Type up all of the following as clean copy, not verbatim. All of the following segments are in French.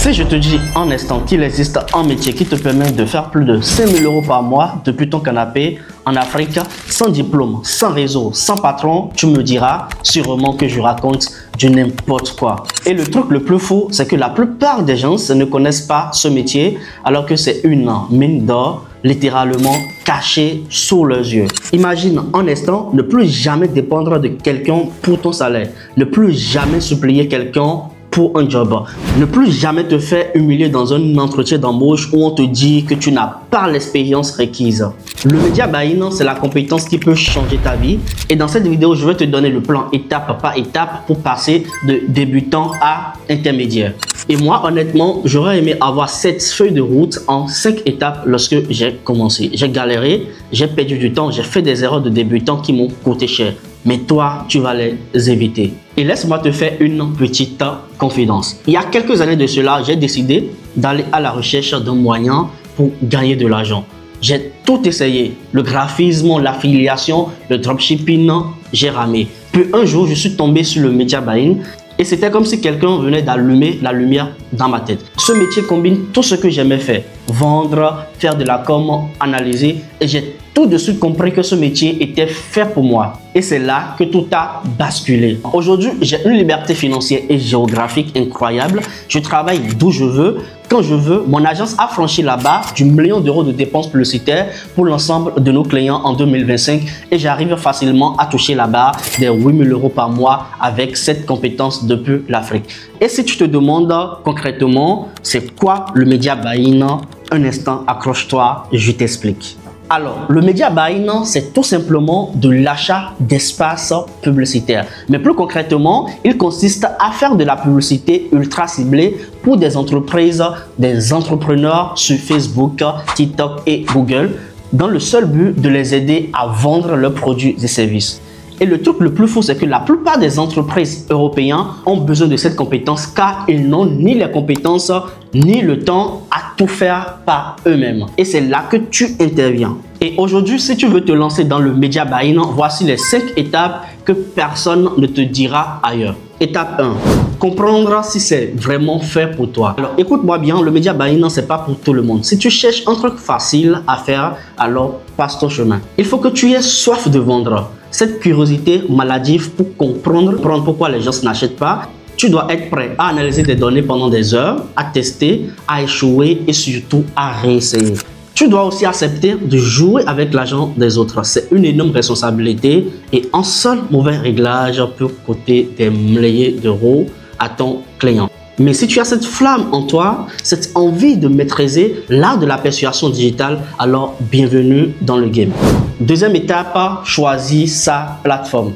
Si je te dis en instant qu'il existe un métier qui te permet de faire plus de 5 000 € par mois depuis ton canapé en Afrique, sans diplôme, sans réseau, sans patron, tu me diras sûrement que je raconte du n'importe quoi. Et le truc le plus fou, c'est que la plupart des gens ne connaissent pas ce métier alors que c'est une mine d'or littéralement cachée sous leurs yeux. Imagine un instant ne plus jamais dépendre de quelqu'un pour ton salaire, ne plus jamais supplier quelqu'un pour un job. Ne plus jamais te faire humilier dans un entretien d'embauche où on te dit que tu n'as pas l'expérience requise. Le media buying, c'est la compétence qui peut changer ta vie. Et dans cette vidéo, je vais te donner le plan étape par étape pour passer de débutant à intermédiaire. Et moi, honnêtement, j'aurais aimé avoir cette feuille de route en 5 étapes lorsque j'ai commencé. J'ai galéré, j'ai perdu du temps, j'ai fait des erreurs de débutant qui m'ont coûté cher. Mais toi, tu vas les éviter. Et laisse-moi te faire une petite confidence. Il y a quelques années de cela, j'ai décidé d'aller à la recherche d'un moyen pour gagner de l'argent. J'ai tout essayé. Le graphisme, l'affiliation, le dropshipping, j'ai ramé. Puis un jour, je suis tombé sur le media buying. Et c'était comme si quelqu'un venait d'allumer la lumière dans ma tête. Ce métier combine tout ce que j'aimais faire. Vendre, faire de la com, analyser. Et j'ai tout de suite compris que ce métier était fait pour moi. Et c'est là que tout a basculé. Aujourd'hui, j'ai une liberté financière et géographique incroyable. Je travaille d'où je veux, quand je veux. Mon agence a franchi la barre du million d'euros de dépenses publicitaires pour l'ensemble de nos clients en 2025. Et j'arrive facilement à toucher la barre des 8 000 € par mois avec cette compétence depuis l'Afrique. Et si tu te demandes concrètement, c'est quoi le media buying? Un instant, accroche-toi, je t'explique. Alors, le media buying, c'est tout simplement de l'achat d'espace publicitaire. Mais plus concrètement, il consiste à faire de la publicité ultra ciblée pour des entreprises, des entrepreneurs sur Facebook, TikTok et Google dans le seul but de les aider à vendre leurs produits et services. Et le truc le plus fou, c'est que la plupart des entreprises européennes ont besoin de cette compétence car ils n'ont ni les compétences ni le temps à tout faire par eux-mêmes. Et c'est là que tu interviens. Et aujourd'hui, si tu veux te lancer dans le media buying, voici les 5 étapes que personne ne te dira ailleurs. Étape 1. Comprendre si c'est vraiment fait pour toi. Alors écoute-moi bien, le media buying, c'est pas pour tout le monde. Si tu cherches un truc facile à faire, alors passe ton chemin. Il faut que tu aies soif de vendre. Cette curiosité maladive pour comprendre pourquoi les gens n'achètent pas. Tu dois être prêt à analyser des données pendant des heures, à tester, à échouer et surtout à réessayer. Tu dois aussi accepter de jouer avec l'argent des autres. C'est une énorme responsabilité et un seul mauvais réglage peut coûter des milliers d'euros à ton client. Mais si tu as cette flamme en toi, cette envie de maîtriser l'art de la persuasion digitale, alors bienvenue dans le game. Deuxième étape, choisis sa plateforme.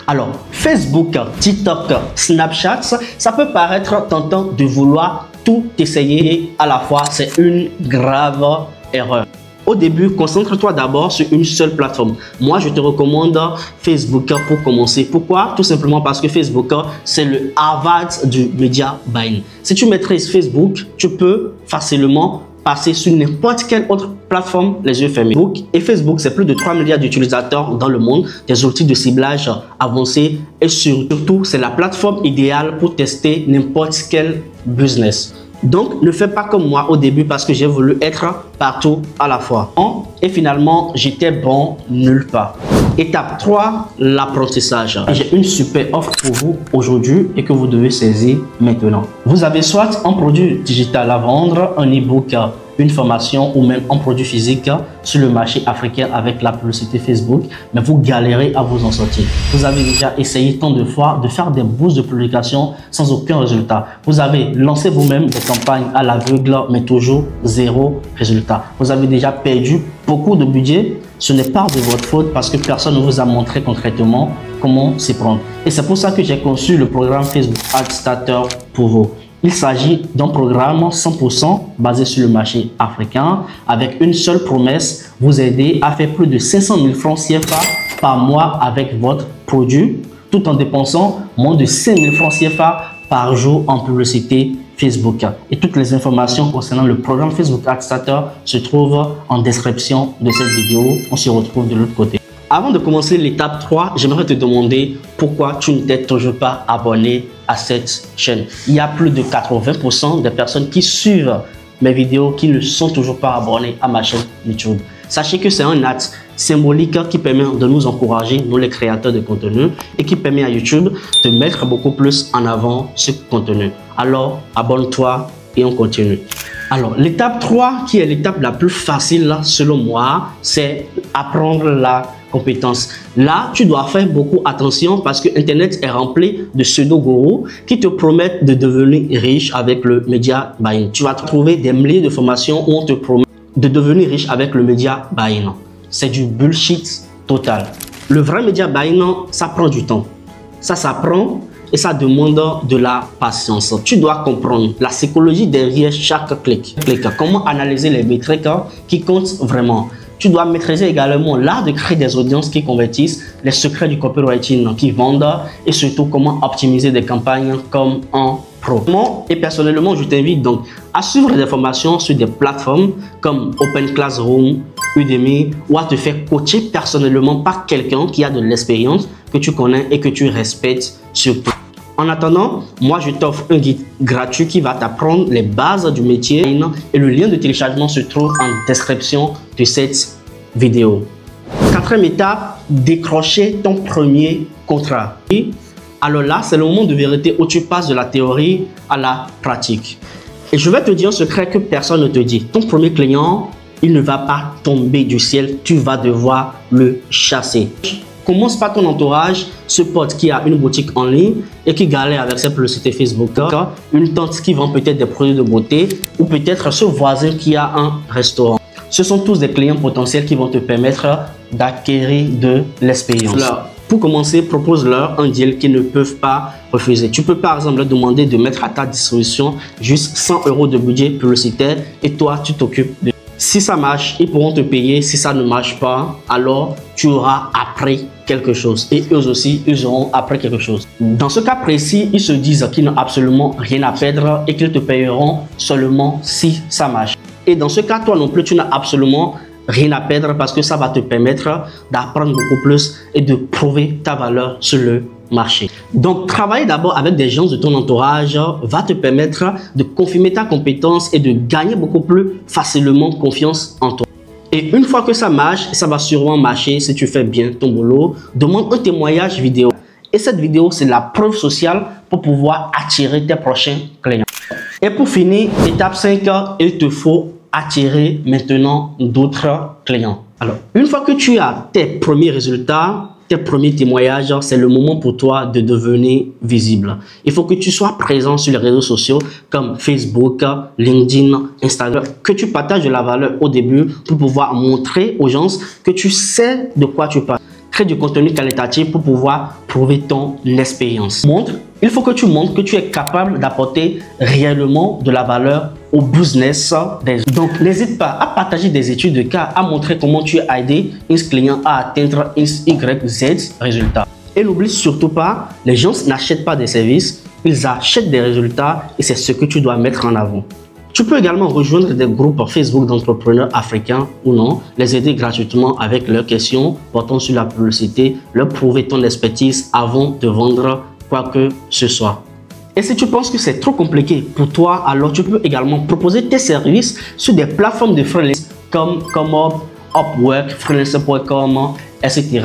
Alors, Facebook, TikTok, Snapchat, ça peut paraître tentant de vouloir tout essayer à la fois. C'est une grave erreur. Au début, concentre-toi d'abord sur une seule plateforme. Moi, je te recommande Facebook pour commencer. Pourquoi? Tout simplement parce que Facebook, c'est le Harvard du media buying. Si tu maîtrises Facebook, tu peux facilement passer sur n'importe quelle autre plateforme les yeux fermés. Et Facebook, c'est plus de 3 milliards d'utilisateurs dans le monde, des outils de ciblage avancés et surtout, c'est la plateforme idéale pour tester n'importe quel business. Donc, ne fais pas comme moi au début parce que j'ai voulu être partout à la fois. Et finalement, j'étais bon nulle part. Étape 3, l'apprentissage. J'ai une super offre pour vous aujourd'hui et que vous devez saisir maintenant. Vous avez soit un produit digital à vendre, un e-book, une formation ou même un produit physique sur le marché africain avec la publicité Facebook, mais vous galérez à vous en sortir. Vous avez déjà essayé tant de fois de faire des boosts de publication sans aucun résultat. Vous avez lancé vous-même des campagnes à l'aveugle, mais toujours zéro résultat. Vous avez déjà perdu beaucoup de budget. Ce n'est pas de votre faute parce que personne ne vous a montré concrètement comment s'y prendre. Et c'est pour ça que j'ai conçu le programme Facebook Ad Starter pour vous. Il s'agit d'un programme 100% basé sur le marché africain avec une seule promesse, vous aider à faire plus de 500 000 francs CFA par mois avec votre produit tout en dépensant moins de 5 000 francs CFA par jour en publicité Facebook. Et toutes les informations concernant le programme Facebook Ad Starter se trouvent en description de cette vidéo. On se retrouve de l'autre côté. Avant de commencer l'étape 3, j'aimerais te demander pourquoi tu ne t'es toujours pas abonné à cette chaîne. Il y a plus de 80% des personnes qui suivent mes vidéos qui ne sont toujours pas abonnés à ma chaîne YouTube. Sachez que c'est un acte symbolique qui permet de nous encourager, nous les créateurs de contenu, et qui permet à YouTube de mettre beaucoup plus en avant ce contenu. Alors, abonne-toi et on continue. Alors, l'étape 3, qui est l'étape la plus facile selon moi, c'est apprendre la compétence. Là, tu dois faire beaucoup attention parce que Internet est rempli de pseudo-gourous qui te promettent de devenir riche avec le media buying. Tu vas trouver des milliers de formations où on te promet de devenir riche avec le media buying. C'est du bullshit total. Le vrai media buying, ça prend du temps. Ça s'apprend et ça demande de la patience. Tu dois comprendre la psychologie derrière chaque clic. Comment analyser les métriques qui comptent vraiment. Tu dois maîtriser également l'art de créer des audiences qui convertissent, les secrets du copywriting qui vendent et surtout comment optimiser des campagnes comme un pro. Et personnellement, je t'invite donc à suivre des formations sur des plateformes comme Open Classroom, Udemy ou à te faire coacher personnellement par quelqu'un qui a de l'expérience, que tu connais et que tu respectes surtout. En attendant, moi je t'offre un guide gratuit qui va t'apprendre les bases du métier et le lien de téléchargement se trouve en description de cette vidéo. Quatrième étape, décrocher ton premier contrat. Alors là, c'est le moment de vérité où tu passes de la théorie à la pratique. Et je vais te dire un secret que personne ne te dit. Ton premier client, il ne va pas tomber du ciel, tu vas devoir le chasser. Commence par ton entourage, ce pote qui a une boutique en ligne et qui galère avec ses publicités Facebook, une tante qui vend peut-être des produits de beauté ou peut-être ce voisin qui a un restaurant. Ce sont tous des clients potentiels qui vont te permettre d'acquérir de l'expérience. Pour commencer, propose-leur un deal qu'ils ne peuvent pas refuser. Tu peux par exemple leur demander de mettre à ta disposition juste 100 € de budget publicitaire et toi, tu t'occupes de... Si ça marche, ils pourront te payer. Si ça ne marche pas, alors tu auras appris quelque chose. Et eux aussi, ils auront appris quelque chose. Dans ce cas précis, ils se disent qu'ils n'ont absolument rien à perdre et qu'ils te payeront seulement si ça marche. Et dans ce cas, toi non plus, tu n'as absolument rien à perdre parce que ça va te permettre d'apprendre beaucoup plus et de prouver ta valeur sur le marché. Donc, travailler d'abord avec des gens de ton entourage va te permettre de confirmer ta compétence et de gagner beaucoup plus facilement confiance en toi. Et une fois que ça marche, ça va sûrement marcher si tu fais bien ton boulot, demande un témoignage vidéo. Et cette vidéo, c'est la preuve sociale pour pouvoir attirer tes prochains clients. Et pour finir, étape 5, il te faut attirer maintenant d'autres clients. Alors, une fois que tu as tes premiers résultats, tes premiers témoignages, c'est le moment pour toi de devenir visible. Il faut que tu sois présent sur les réseaux sociaux comme Facebook, LinkedIn, Instagram, que tu partages de la valeur au début pour pouvoir montrer aux gens que tu sais de quoi tu parles. Crée du contenu qualitatif pour pouvoir prouver ton expérience. Il faut que tu montres que tu es capable d'apporter réellement de la valeur au business des autres. Donc, n'hésite pas à partager des études de cas, à montrer comment tu as aidé un client à atteindre X, Y, Z résultats. Et n'oublie surtout pas, les gens n'achètent pas des services, ils achètent des résultats et c'est ce que tu dois mettre en avant. Tu peux également rejoindre des groupes Facebook d'entrepreneurs africains ou non, les aider gratuitement avec leurs questions portant sur la publicité, leur prouver ton expertise avant de vendre quoi que ce soit. Et si tu penses que c'est trop compliqué pour toi, alors tu peux également proposer tes services sur des plateformes de freelance comme Upwork, freelancer.com, etc.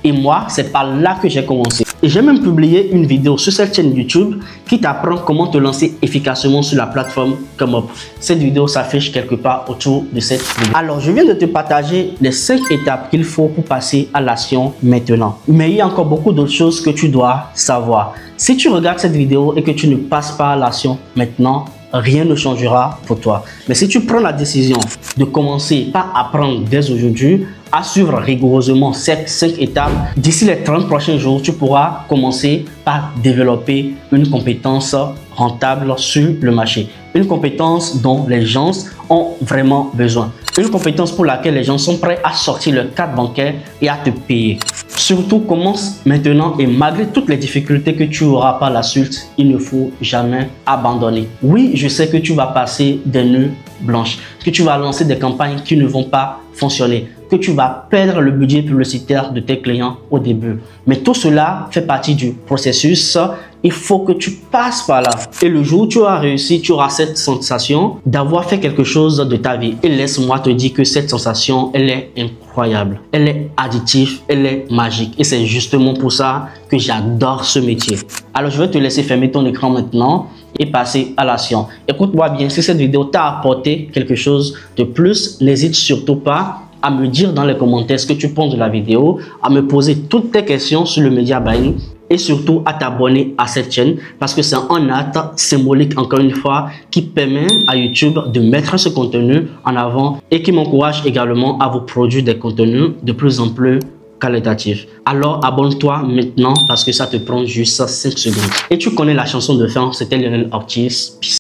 Et moi, c'est par là que j'ai commencé. Et j'ai même publié une vidéo sur cette chaîne YouTube qui t'apprend comment te lancer efficacement sur la plateforme ComeUp. Cette vidéo s'affiche quelque part autour de cette vidéo. Alors, je viens de te partager les 5 étapes qu'il faut pour passer à l'action maintenant. Mais il y a encore beaucoup d'autres choses que tu dois savoir. Si tu regardes cette vidéo et que tu ne passes pas à l'action maintenant, rien ne changera pour toi. Mais si tu prends la décision de commencer par apprendre dès aujourd'hui, à suivre rigoureusement ces 5 étapes, d'ici les 30 prochains jours, tu pourras commencer par développer une compétence rentable sur le marché. Une compétence dont les gens ont vraiment besoin. Une compétence pour laquelle les gens sont prêts à sortir leur carte bancaire et à te payer. Surtout, commence maintenant et malgré toutes les difficultés que tu auras par la suite, il ne faut jamais abandonner. Oui, je sais que tu vas passer des nuits blanches, que tu vas lancer des campagnes qui ne vont pas fonctionner, que tu vas perdre le budget publicitaire de tes clients au début. Mais tout cela fait partie du processus. Il faut que tu passes par là. Et le jour où tu auras réussi, tu auras cette sensation d'avoir fait quelque chose de ta vie. Et laisse-moi te dire que cette sensation, elle est incroyable. Elle est additive, elle est magique. Et c'est justement pour ça que j'adore ce métier. Alors, je vais te laisser fermer ton écran maintenant et passer à l'action. Écoute-moi bien, si cette vidéo t'a apporté quelque chose de plus, n'hésite surtout pas à me dire dans les commentaires ce que tu penses de la vidéo, à me poser toutes tes questions sur le Media Buying et surtout à t'abonner à cette chaîne parce que c'est un acte symbolique, encore une fois, qui permet à YouTube de mettre ce contenu en avant et qui m'encourage également à vous produire des contenus de plus en plus qualitatifs. Alors abonne-toi maintenant parce que ça te prend juste 5 secondes. Et tu connais la chanson de fin, c'était Lionel Ortiz. Peace.